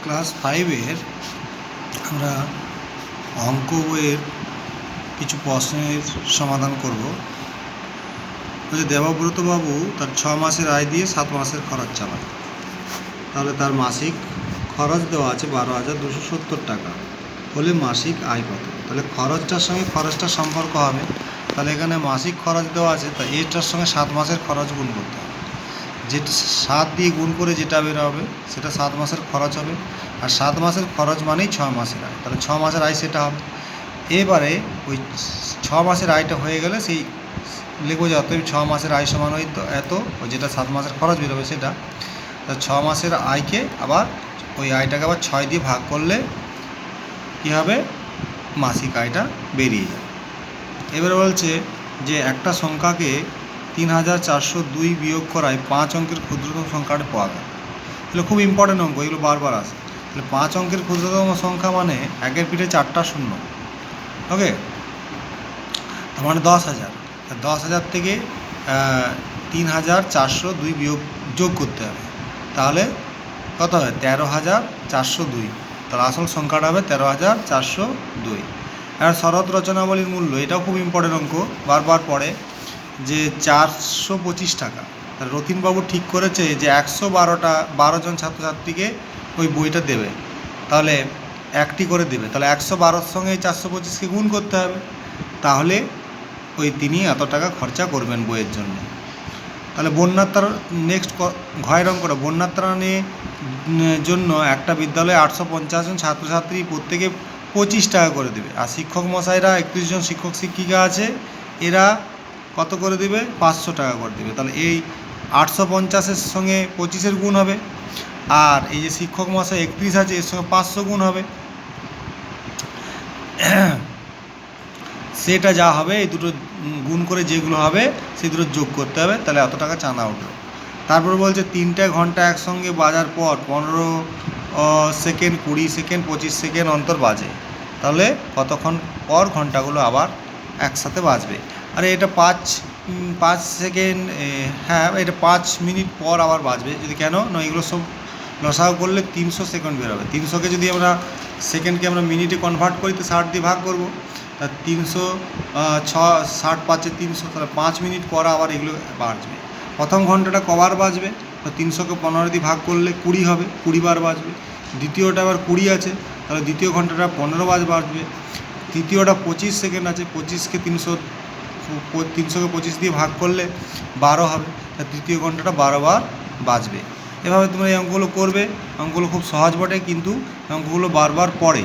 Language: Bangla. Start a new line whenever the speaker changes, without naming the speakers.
ক্লাস 5-এর আমরা অঙ্ক বইয়ের কিছু প্রশ্নের সমাধান করব। দেবব্রতবাবু তার 6 মাসের আয় দিয়ে 7 মাসের খরচ চালায়, তাহলে তার মাসিক খরচ দেওয়া আছে 12,270 টাকা, হলে মাসিক আয় কত? তাহলে খরচটার সঙ্গে খরচটার সম্পর্ক হবে। তাহলে এখানে মাসিক খরচ দেওয়া আছে, তাই এটার সঙ্গে 7 মাসের খরচ গুণ করতে হবে। যেটা 7 দিয়ে গুণ করে যেটা বের হবে সেটা 7 মাসের খরচ হবে, আর 7 মাসের খরচ মানেই 6 মাসের আয়, তাহলে 6 মাসের আয় সেটা হবে। এবারে ওই 6 মাসের আয়টা হয়ে গেলে সেই লিখবো যে অতএব 6 মাসের আয় সমান ওই তো এত, ওই যেটা 7 মাসের খরচ বেরোবে সেটা। তা 6 মাসের আয়কে আবার ওই আয়টাকে আবার 6 দিয়ে ভাগ করলে কী হবে, মাসিক আয়টা বেরিয়ে যাবে। এবারে বলছে যে একটা সংখ্যাকে 3,402 বিয়োগ করায় 5 অঙ্কের ক্ষুদ্রতম সংখ্যাটা পাওয়া গেল। এগুলো খুব ইম্পর্টেন্ট অঙ্ক, এগুলো বারবার আসে। তাহলে 5 অঙ্কের ক্ষুদ্রতম সংখ্যা মানে একের পিঠে 4টা শূন্য, ওকে, তার মানে 10,000। 10,000 থেকে 3,402 বিয়োগ যোগ করতে হবে, তাহলে কত হবে? 13,402। তাহলে আসল সংখ্যাটা হবে 13,402। আর শরৎ রচনাবলীর মূল্য, এটাও খুব ইম্পর্টেন্ট অঙ্ক, বারবার পড়ে, যে 425 টাকা। রতিনবাবু ঠিক করেছে যে 112 জন ছাত্রছাত্রীকে ওই বইটা দেবে, তাহলে একটি করে দেবে, তাহলে 112-র সঙ্গে 425কে গুণ করতে হবে, তাহলে ওই তিনি এত টাকা খরচা করবেন বইয়ের জন্য। তাহলে বন্যার ত্রাণ, নেক্সট ঘয়ের অঙ্কটা, বন্যার ত্রাণের জন্য একটা বিদ্যালয়ে 850 জন ছাত্রছাত্রী প্রত্যেকে 25 টাকা করে দেবে, আর শিক্ষক মশাইরা 31 জন শিক্ষক শিক্ষিকা আছে, এরা কত করে দেবে? 500 টাকা করে দেবে। তাহলে এই 850-এর সঙ্গে 25-এর গুণ হবে, আর এই যে শিক্ষক মশাই 31 আছে এর সঙ্গে 500 গুণ হবে, সেটা যা হবে এই দুটো গুণ করে যেগুলো হবে সেই দুটো যোগ করতে হবে, তাহলে এত টাকা চাঁদা উঠবে। তারপর বলছে 3টে ঘন্টা একসঙ্গে বাজার পর 15 সেকেন্ড, 20 সেকেন্ড, 25 সেকেন্ড অন্তর বাজে, তাহলে কতক্ষণ পর ঘন্টাগুলো আবার একসাথে বাজবে? আরে এটা 5 সেকেন্ড, হ্যাঁ এটা 5 মিনিট পর আবার বাজবে। যদি কেন না, এগুলো সব লসাগু করলে 300 সেকেন্ড বেরোবে। 300কে যদি আমরা সেকেন্ডকে আমরা মিনিটে কনভার্ট করি তো 60 দিয়ে ভাগ করবো, তা 300 60 5 300, তাহলে 5 মিনিট পর আবার এগুলো বাজবে। প্রথম ঘন্টাটা কবার বাজবে? তো 300কে 15 দিয়ে ভাগ করলে 20 হবে, 20 বার বাজবে। দ্বিতীয়টা আবার 20 আছে, তাহলে দ্বিতীয় ঘন্টাটা 15 বার বাজবে। তৃতীয়টা 25 সেকেন্ড আছে, 25কে 300কে 25 দিয়ে ভাগ করলে 12 হবে, তা তৃতীয় ঘন্টাটা 12 বার বাজবে। এভাবে তোমরা এই অঙ্কগুলো করবে। অঙ্কগুলো খুব সহজ বটে, কিন্তু অঙ্কগুলো বারবার পড়ে।